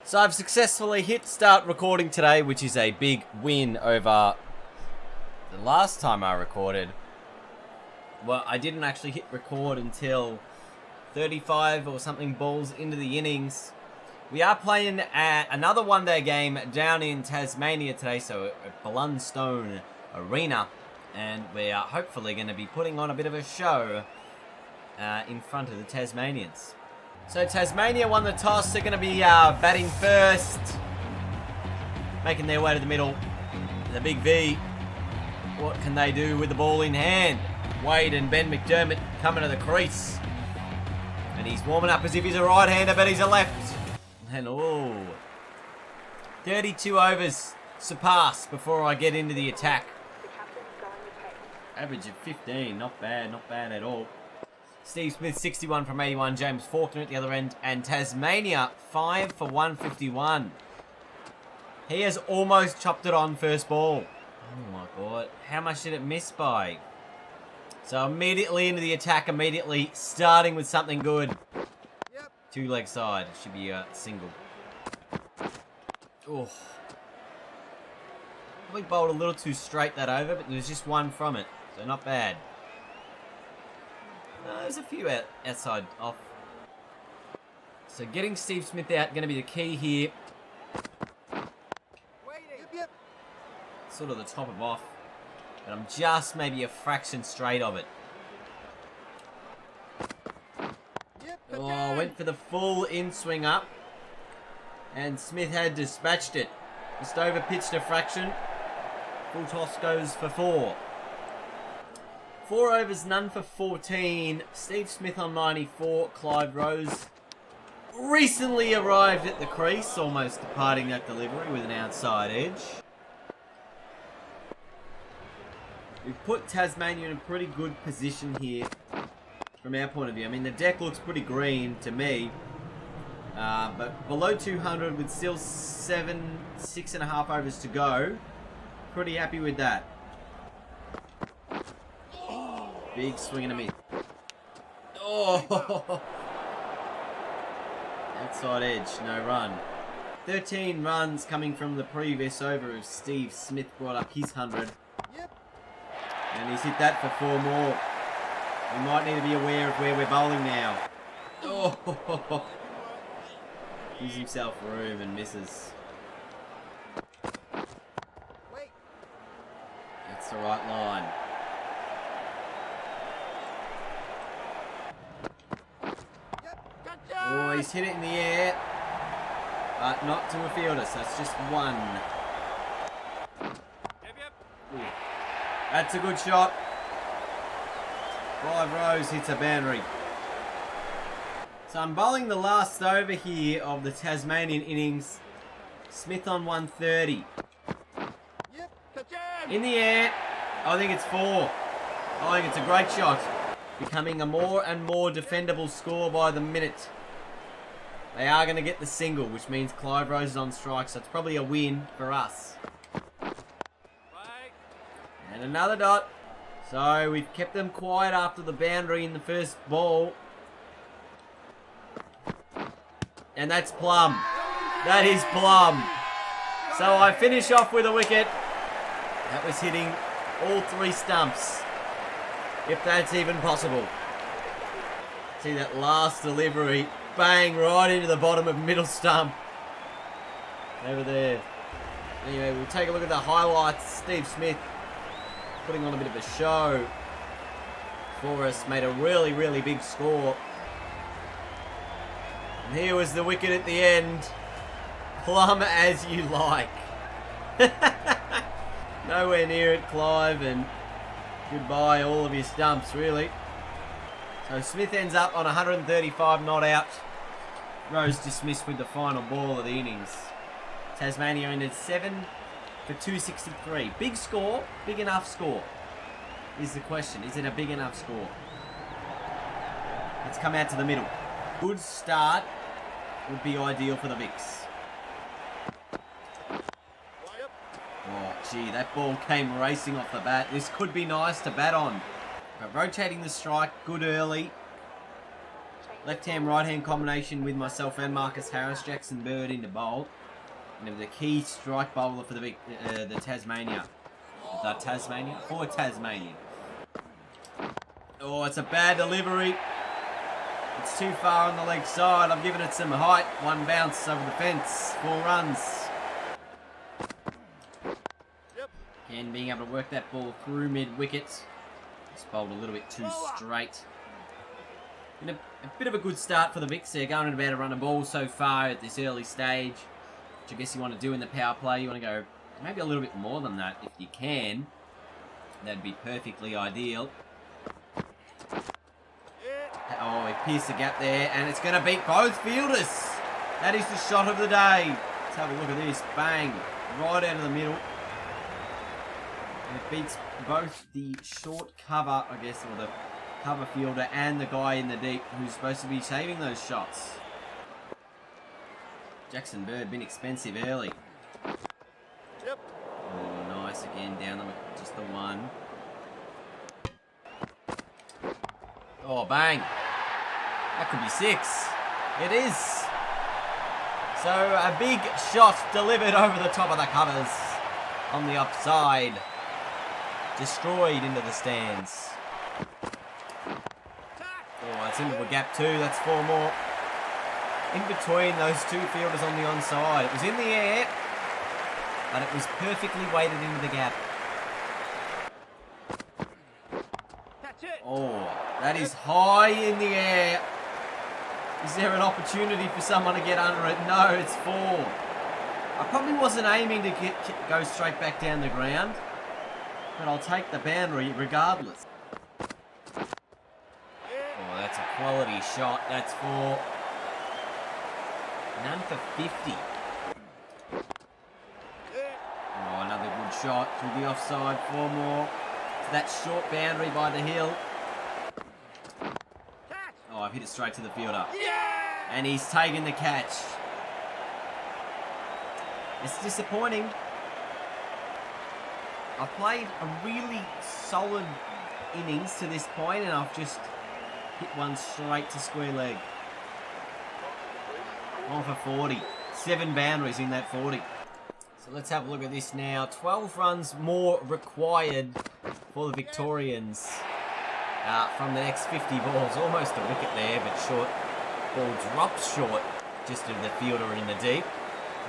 So I've successfully hit start recording today, which is a big win over the last time I recorded. Well, I didn't actually hit record until 35 or something balls into the innings. We are playing another one-day game down in Tasmania today, so at Blundstone Arena. And we are hopefully going to be putting on a bit of a show in front of the Tasmanians. So Tasmania won the toss. They're going to be batting first. Making their way to the middle. The big V. What can they do with the ball in hand? Wade and Ben McDermott coming to the crease. And he's warming up as if he's a right-hander, but he's a left. And 32 overs surpassed before I get into the attack. Average of 15. Not bad at all. Steve Smith, 61 from 81. James Faulkner at the other end. And Tasmania, 5 for 151. He has almost chopped it on first ball. Oh my God. How much did it miss by? So immediately into the attack. Immediately starting with something good. Yep. Two leg side. Should be a single. Oh. Probably bowled a little too straight that over, but there's just one from it. So not bad. There's a few outside off. So getting Steve Smith out going to be the key here. Sort of the top of off. But I'm just maybe a fraction straight of it. Oh, went for the full in swing up. And Smith had dispatched it. Just over pitched a fraction. Full toss goes for 4. 4 overs, none for 14. Steve Smith on 94. Clive Rose recently arrived at the crease, almost departing that delivery with an outside edge. We've put Tasmania in a pretty good position here from our point of view. I mean, the deck looks pretty green to me. But below 200 with still 6.5 overs to go. Pretty happy with that. Big swing and a miss. Oh! Outside edge, no run. 13 runs coming from the previous over as Steve Smith brought up his 100. Yep. And he's hit that for 4 more. We might need to be aware of where we're bowling now. Oh! Gives himself room and misses. That's the right line. Oh, he's hit it in the air, but not to a fielder, so it's just 1. Ooh. That's a good shot. Clive Rose hits a boundary. So I'm bowling the last over here of the Tasmanian innings. Smith on 130. In the air. I think it's 4. I think it's a great shot. Becoming a more and more defendable score by the minute. They are going to get the single, which means Clive Rose is on strike, so it's probably a win for us. And another dot. So we've kept them quiet after the boundary in the first ball. And that's plum. That is plum. So I finish off with a wicket. That was hitting all 3 stumps. If that's even possible. See that last delivery. Bang, right into the bottom of middle stump. Over there. Anyway, we'll take a look at the highlights. Steve Smith putting on a bit of a show for us. Made a really, really big score. And here was the wicket at the end. Plumb as you like. Nowhere near it, Clive, and goodbye all of your stumps, really. So Smith ends up on 135 not out. Rose dismissed with the final ball of the innings. Tasmania ended 7 for 263. Big score, big enough score is the question. Is it a big enough score? Let's come out to the middle. Good start would be ideal for the Vicks. Oh, gee, that ball came racing off the bat. This could be nice to bat on. But rotating the strike, good early. left-hand, right-hand combination with myself and Marcus Harris, Jackson Bird into bowl. And the key strike bowler for the Tasmania. For Tasmania. Oh, it's a bad delivery. It's too far on the leg side. I've given it some height. One bounce over the fence. 4 runs. Again, being able to work that ball through mid-wicket. Just bowled a little bit too straight. And a bit of a good start for the Vicks there. Going at about a run of ball so far at this early stage. Which I guess you want to do in the power play. You want to go maybe a little bit more than that if you can. That'd be perfectly ideal. Oh, he pierced the gap there, and it's going to beat both fielders. That is the shot of the day. Let's have a look at this. Bang. Right out of the middle. And it beats both the short cover, I guess, or the cover fielder and the guy in the deep who's supposed to be saving those shots. Jackson Bird, been expensive early. Yep. Oh, nice again. Down them just the one. Oh, bang. That could be 6. It is. So a big shot delivered over the top of the covers on the upside. Destroyed into the stands. Oh, it's into the gap too. That's 4 more. In between those 2 fielders on the onside. It was in the air, but it was perfectly weighted into the gap. Oh, that is high in the air. Is there an opportunity for someone to get under it? No, it's 4. I probably wasn't aiming to go straight back down the ground, but I'll take the boundary regardless. Oh, that's a quality shot. That's 4. None for 50. Oh, another good shot through the offside. 4 more. To that short boundary by the hill. Oh, I've hit it straight to the fielder. Yeah! And he's taken the catch. It's disappointing. I've played a really solid innings to this point, and I've just hit one straight to square leg. 1 for 40. 7 boundaries in that 40. So let's have a look at this now. 12 runs more required for the Victorians from the next 50 balls. Almost a wicket there, but short. Ball drops short just to the fielder in the deep.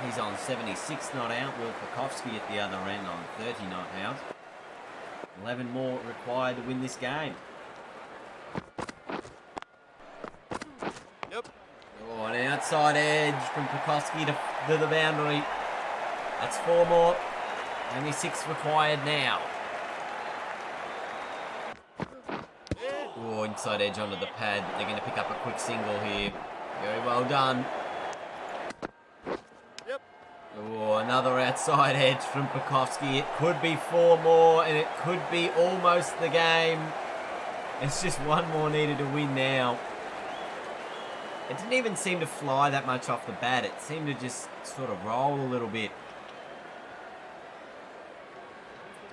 He's on 76 not out. Will Pukovsky at the other end on 30 not out. 11 more required to win this game. Oh, an outside edge from Pukovsky to the boundary. That's 4 more. Only 6 required now. Oh, inside edge onto the pad. They're going to pick up a quick single here. Very well done. Oh, another outside edge from Pukovsky. It could be 4 more, and it could be almost the game. It's just 1 more needed to win now. It didn't even seem to fly that much off the bat. It seemed to just sort of roll a little bit.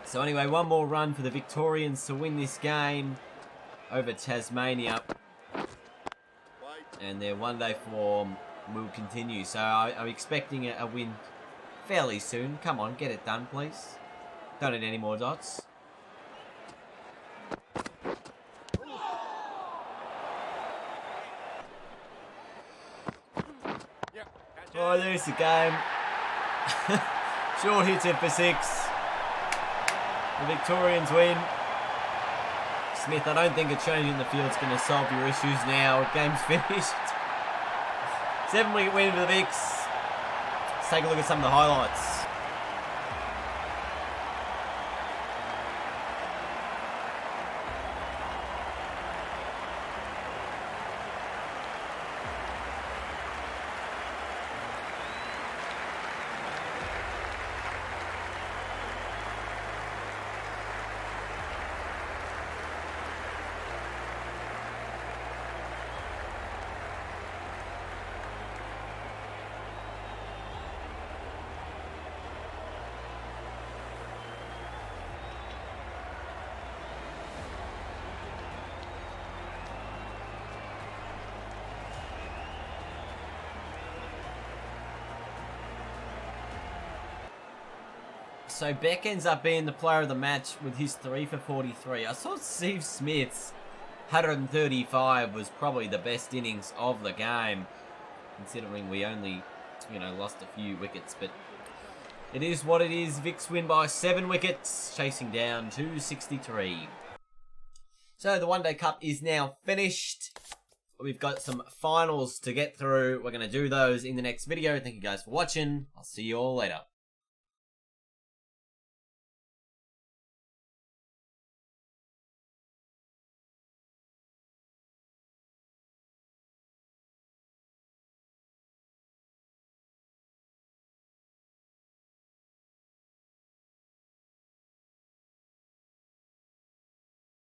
So anyway, 1 more run for the Victorians to win this game over Tasmania. And their one-day form will continue. So I'm expecting a win fairly soon. Come on, get it done, please. Don't need any more dots. Oh, there's the game. Short hits it for 6. The Victorians win. Smith, I don't think a change in the field's going to solve your issues now. Game's finished. 7-wicket win for the Vicks. Let's take a look at some of the highlights. So Beck ends up being the player of the match with his 3 for 43. I saw Steve Smith's 135 was probably the best innings of the game, considering we only, lost a few wickets. But it is what it is. Vicks win by 7 wickets, chasing down 263. So the One Day Cup is now finished. We've got some finals to get through. We're going to do those in the next video. Thank you guys for watching. I'll see you all later.